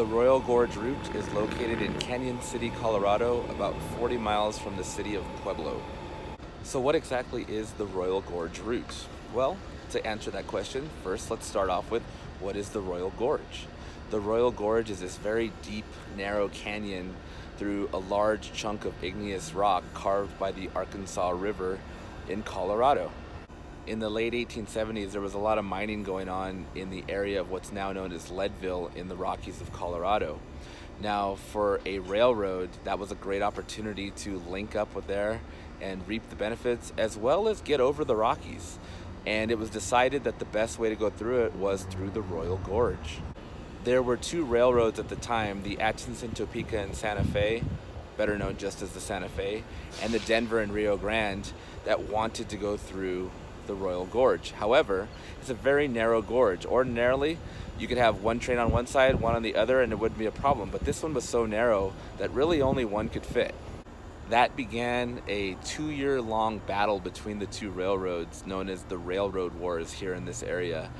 The Royal Gorge Route is located in Cañon City, Colorado, about 40 miles from the city of Pueblo. So what exactly is the Royal Gorge Route? Well, to answer that question, first let's start off with what is the Royal Gorge? The Royal Gorge is this very deep, narrow canyon through a large chunk of igneous rock carved by the Arkansas River in Colorado. In the late 1870s, there was a lot of mining going on in the area of what's now known as Leadville in the Rockies of Colorado. Now, for a railroad, that was a great opportunity to link up with there and reap the benefits, as well as get over the Rockies. And it was decided that the best way to go through it was through the Royal Gorge. There were two railroads at the time, the Atchison, Topeka, and Santa Fe, better known just as the Santa Fe, and the Denver and Rio Grande, that wanted to go through the Royal Gorge. However, it's a very narrow gorge. Ordinarily, you could have one train on one side, one on the other, and it wouldn't be a problem. But this one was so narrow that really only one could fit. That began a 2-year-long battle between the two railroads, known as the Railroad Wars here in this area.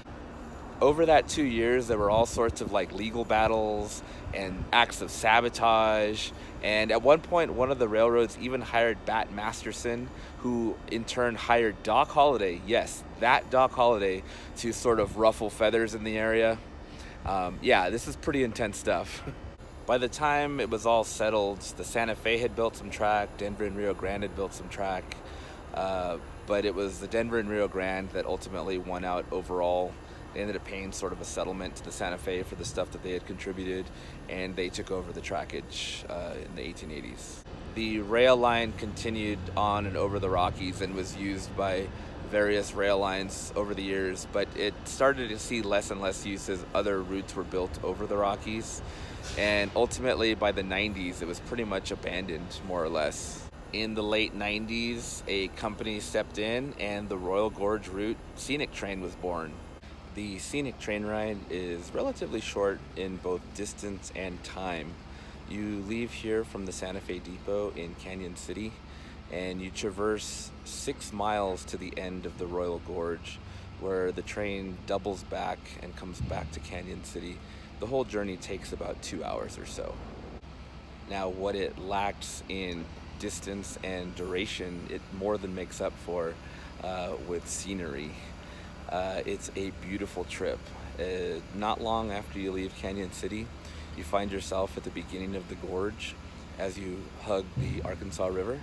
Over that 2 years, there were all sorts of legal battles and acts of sabotage. And at one point, one of the railroads even hired Bat Masterson, who in turn hired Doc Holliday, yes, that Doc Holliday, to sort of ruffle feathers in the area. This is pretty intense stuff. By the time it was all settled, the Santa Fe had built some track, Denver and Rio Grande had built some track, but it was the Denver and Rio Grande that ultimately won out overall. They ended up paying sort of a settlement to the Santa Fe for the stuff that they had contributed, and they took over the trackage in the 1880s. The rail line continued on and over the Rockies and was used by various rail lines over the years, but it started to see less and less use as other routes were built over the Rockies. And ultimately, by the 90s, it was pretty much abandoned, more or less. In the late 90s, a company stepped in, and the Royal Gorge Route Scenic train was born. The Scenic train ride is relatively short in both distance and time. You leave here from the Santa Fe Depot in Cañon City, and you traverse 6 miles to the end of the Royal Gorge, where the train doubles back and comes back to Cañon City. The whole journey takes about 2 hours or so. Now, what it lacks in distance and duration, it more than makes up for with scenery. It's a beautiful trip. Not long after you leave Cañon City, you find yourself at the beginning of the gorge as you hug the Arkansas River,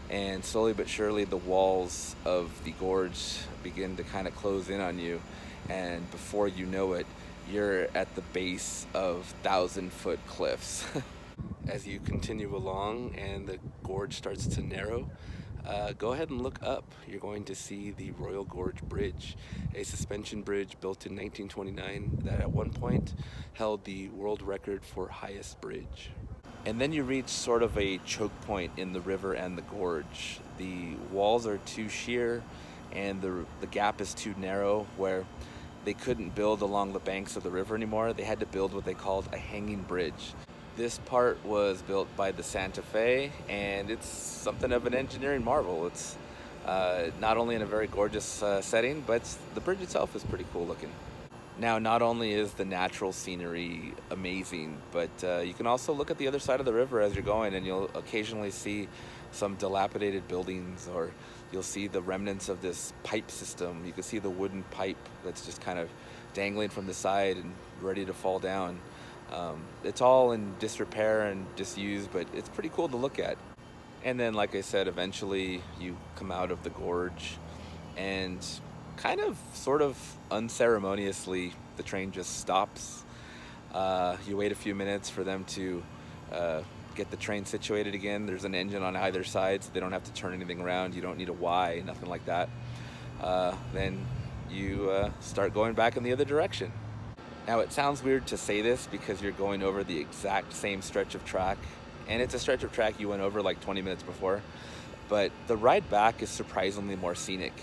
and slowly but surely the walls of the gorge begin to kind of close in on you, and before you know it, you're at the base of 1,000-foot cliffs. As you continue along and the gorge starts to narrow, go ahead and look up. You're going to see the Royal Gorge Bridge, a suspension bridge built in 1929 that at one point held the world record for highest bridge. And then you reach sort of a choke point in the river and the gorge. The walls are too sheer and the gap is too narrow, where they couldn't build along the banks of the river anymore. They had to build what they called a hanging bridge. This part was built by the Santa Fe, and it's something of an engineering marvel. It's not only in a very gorgeous setting, but the bridge itself is pretty cool looking. Now, not only is the natural scenery amazing, but you can also look at the other side of the river as you're going, and you'll occasionally see some dilapidated buildings, or you'll see the remnants of this pipe system. You can see the wooden pipe that's just kind of dangling from the side and ready to fall down. It's all in disrepair and disused, but it's pretty cool to look at. And then, like I said, eventually you come out of the gorge, and kind of sort of unceremoniously the train just stops. You wait a few minutes for them to get the train situated again. There's an engine on either side, so they don't have to turn anything around. You don't need a Y, nothing like that. Then you start going back in the other direction. Now, it sounds weird to say this because you're going over the exact same stretch of track, and it's a stretch of track you went over like 20 minutes before, but the ride back is surprisingly more scenic.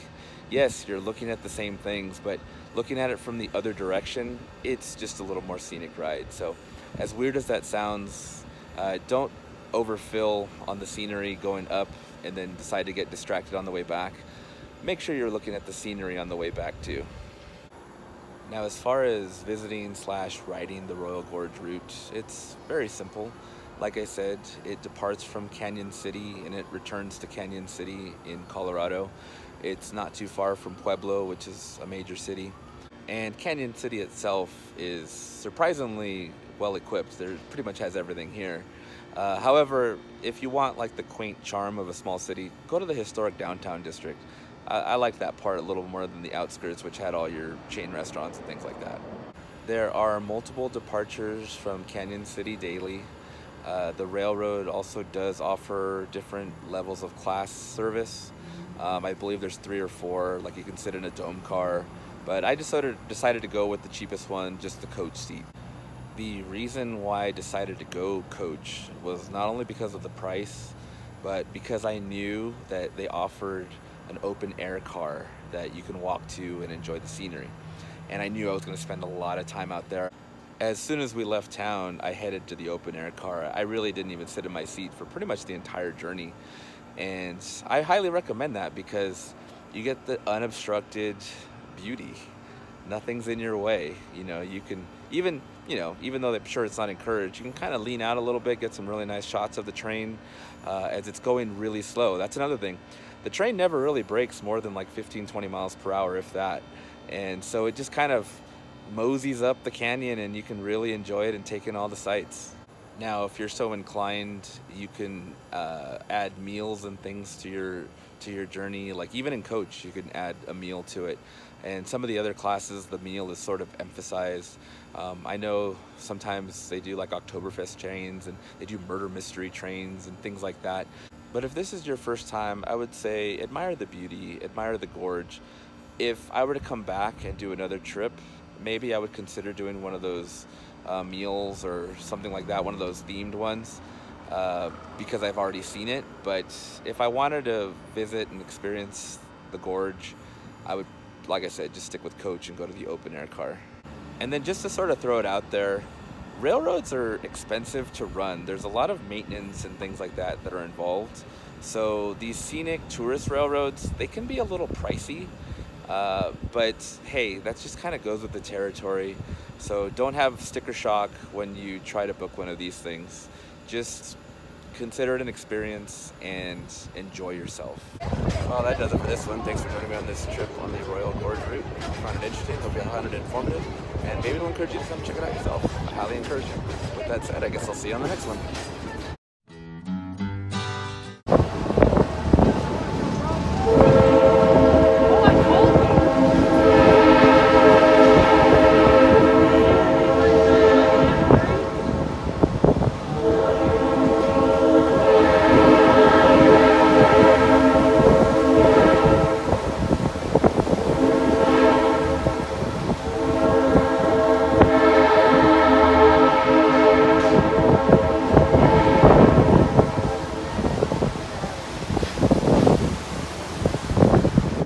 Yes, you're looking at the same things, but looking at it from the other direction, it's just a little more scenic ride. So as weird as that sounds, don't overfill on the scenery going up and then decide to get distracted on the way back. Make sure you're looking at the scenery on the way back too. Now, as far as visiting slash riding the Royal Gorge Route, it's very simple. Like I said, it departs from Cañon City and it returns to Cañon City in Colorado. It's not too far from Pueblo, which is a major city. And Cañon City itself is surprisingly well equipped. There pretty much has everything here. However, if you want like the quaint charm of a small city, go to the historic downtown district. I like that part a little more than the outskirts, which had all your chain restaurants and things like that. There are multiple departures from Cañon City daily. The railroad also does offer different levels of class service. I believe there's 3 or 4, like you can sit in a dome car, but I just sort of decided to go with the cheapest one, just the coach seat. The reason why I decided to go coach was not only because of the price, but because I knew that they offered an open air car that you can walk to and enjoy the scenery. And I knew I was going to spend a lot of time out there. As soon as we left town, I headed to the open air car. I really didn't even sit in my seat for pretty much the entire journey. And I highly recommend that because you get the unobstructed beauty. Nothing's in your way. You can even though I'm sure it's not encouraged, you can kind of lean out a little bit, get some really nice shots of the train as it's going really slow. That's another thing. The train never really breaks more than like 15, 20 miles per hour, if that. And so it just kind of moseys up the canyon and you can really enjoy it and take in all the sights. Now, if you're so inclined, you can add meals and things to your journey. Like even in coach, you can add a meal to it. And some of the other classes, the meal is sort of emphasized. I know sometimes they do like Oktoberfest trains and they do murder mystery trains and things like that. But if this is your first time, I would say admire the beauty, admire the gorge. If I were to come back and do another trip, maybe I would consider doing one of those meals or something like that, one of those themed ones, because I've already seen it. But if I wanted to visit and experience the gorge, I would, like I said, just stick with coach and go to the open air car. And then just to sort of throw it out there, railroads are expensive to run. There's a lot of maintenance and things like that are involved. So these scenic tourist railroads, they can be a little pricey. But hey, that just kind of goes with the territory. So don't have sticker shock when you try to book one of these things. Just consider it an experience and enjoy yourself. Well, that does it for this one. Thanks for joining me on this trip on the Royal Gorge Route. I found it interesting, hope you found it informative, and maybe it'll encourage you to come check it out yourself. I highly encourage you. With that said, I guess I'll see you on the next one.